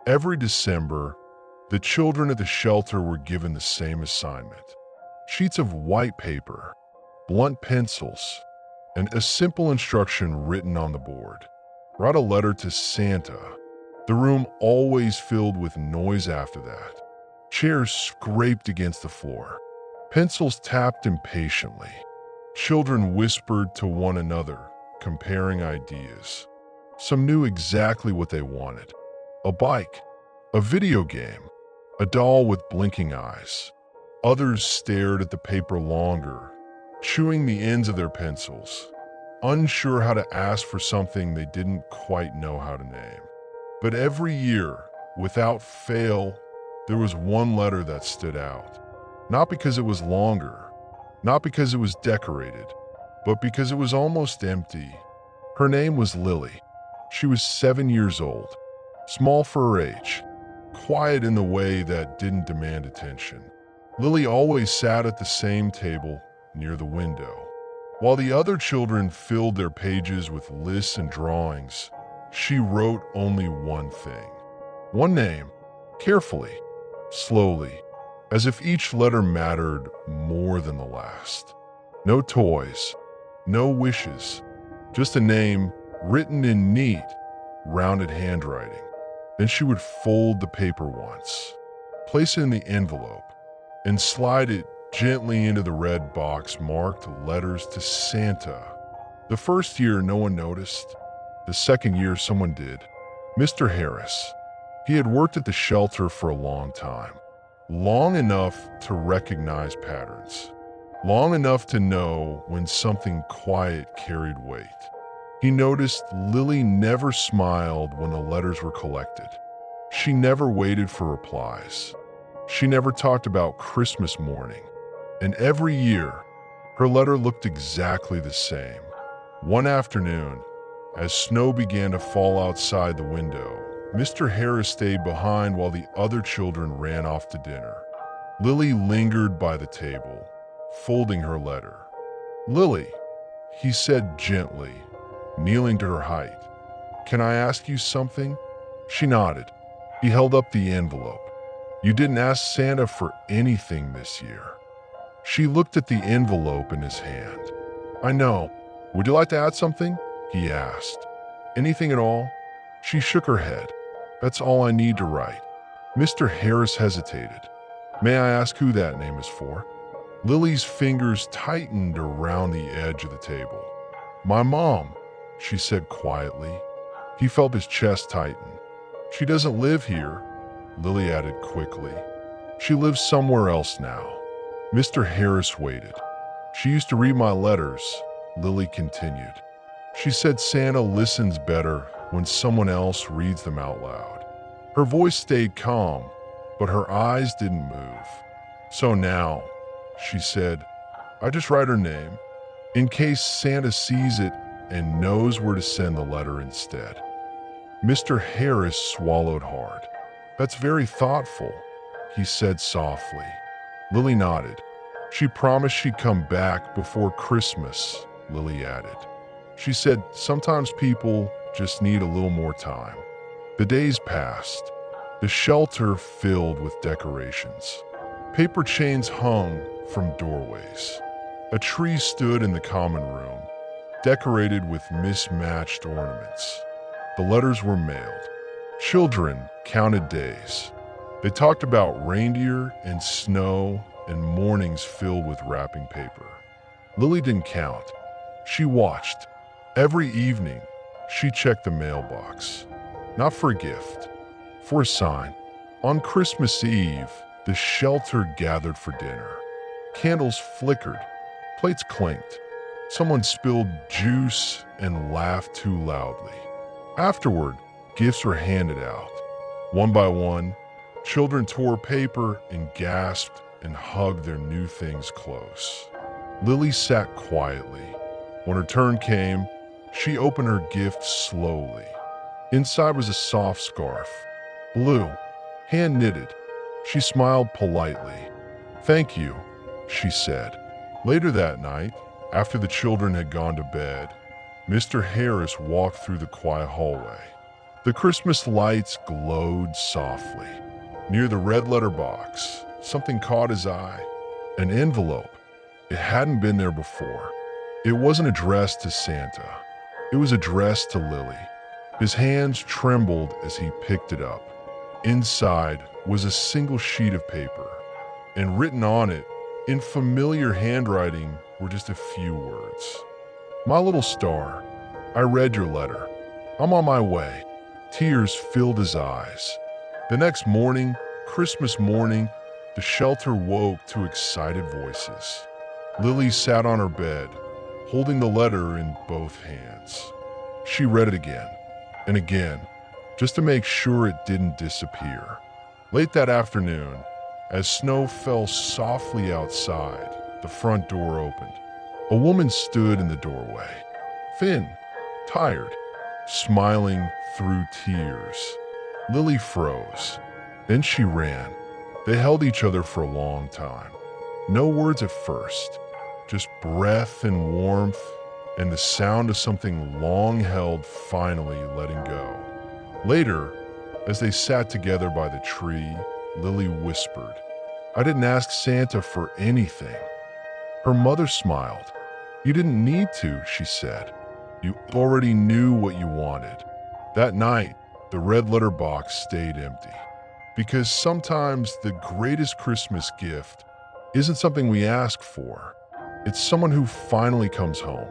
Every December, the children at the shelter were given the same assignment. Sheets of white paper, blunt pencils, and a simple instruction written on the board. Write a letter to Santa. The room always filled with noise after that. Chairs scraped against the floor. Pencils tapped impatiently. Children whispered to one another, comparing ideas. Some knew exactly what they wanted. A bike, a video game, a doll with blinking eyes. Others stared at the paper longer, chewing the ends of their pencils, unsure how to ask for something they didn't quite know how to name. But every year, without fail, there was one letter that stood out. Not because it was longer, not because it was decorated, but because it was almost empty. Her name was Lily. She was 7 years old, small for her age, quiet in the way that didn't demand attention. Lily always sat at the same table near the window. While the other children filled their pages with lists and drawings, she wrote only one thing. One name, carefully, slowly, as if each letter mattered more than the last. No toys, no wishes, just a name written in neat, rounded handwriting. Then she would fold the paper once, place it in the envelope, and slide it gently into the red box marked Letters to Santa. The first year, no one noticed. The second year, someone did. Mr. Harris. He had worked at the shelter for a long time. Long enough to recognize patterns. Long enough to know when something quiet carried weight. He noticed Lily never smiled when the letters were collected. She never waited for replies. She never talked about Christmas morning. And every year, her letter looked exactly the same. One afternoon, as snow began to fall outside the window, Mr. Harris stayed behind while the other children ran off to dinner. Lily lingered by the table, folding her letter. "Lily," he said gently, kneeling to her height. "Can I ask you something?" She nodded. He held up the envelope. "You didn't ask Santa for anything this year." She looked at the envelope in his hand. "I know. Would you like to add something?" he asked. "Anything at all?" She shook her head. "That's all I need to write." Mr. Harris hesitated. "May I ask who that name is for?" Lily's fingers tightened around the edge of the table. "My mom," she said quietly. He felt his chest tighten. "She doesn't live here," Lily added quickly. "She lives somewhere else now." Mr. Harris waited. "She used to read my letters," Lily continued. "She said Santa listens better when someone else reads them out loud." Her voice stayed calm, but her eyes didn't move. "So now," she said, "I just write her name, in case Santa sees it and knows where to send the letter instead." Mr. Harris swallowed hard. "That's very thoughtful," he said softly. Lily nodded. "She promised she'd come back before Christmas," Lily added. She said, "Sometimes people just need a little more time." The days passed. The shelter filled with decorations. Paper chains hung from doorways. A tree stood in the common room, decorated with mismatched ornaments. The letters were mailed. Children counted days. They talked about reindeer and snow and mornings filled with wrapping paper. Lily didn't count. She watched. Every evening, she checked the mailbox. Not for a gift, for a sign. On Christmas Eve, the shelter gathered for dinner. Candles flickered, plates clinked. Someone spilled juice and laughed too loudly. Afterward, gifts were handed out. One by one, children tore paper and gasped and hugged their new things close. Lily sat quietly. When her turn came, she opened her gift slowly. Inside was a soft scarf, blue, hand-knitted. She smiled politely. "Thank you," she said. Later that night, after the children had gone to bed, Mr. Harris walked through the quiet hallway. The Christmas lights glowed softly. Near the red letter box, something caught his eye. An envelope. It hadn't been there before. It wasn't addressed to Santa. It was addressed to Lily. His hands trembled as he picked it up. Inside was a single sheet of paper, and written on it, in familiar handwriting, were just a few words. "My little star, I read your letter. I'm on my way." Tears filled his eyes. The next morning, Christmas morning, the shelter woke to excited voices. Lily sat on her bed, holding the letter in both hands. She read it again and again, just to make sure it didn't disappear. Late that afternoon, as snow fell softly outside, the front door opened. A woman stood in the doorway, thin, tired, smiling through tears. Lily froze. Then she ran. They held each other for a long time. No words at first, just breath and warmth and the sound of something long held finally letting go. Later, as they sat together by the tree, Lily whispered, "I didn't ask Santa for anything." Her mother smiled. "You didn't need to," she said. "You already knew what you wanted." That night, the red letter box stayed empty. Because sometimes the greatest Christmas gift isn't something we ask for. It's someone who finally comes home.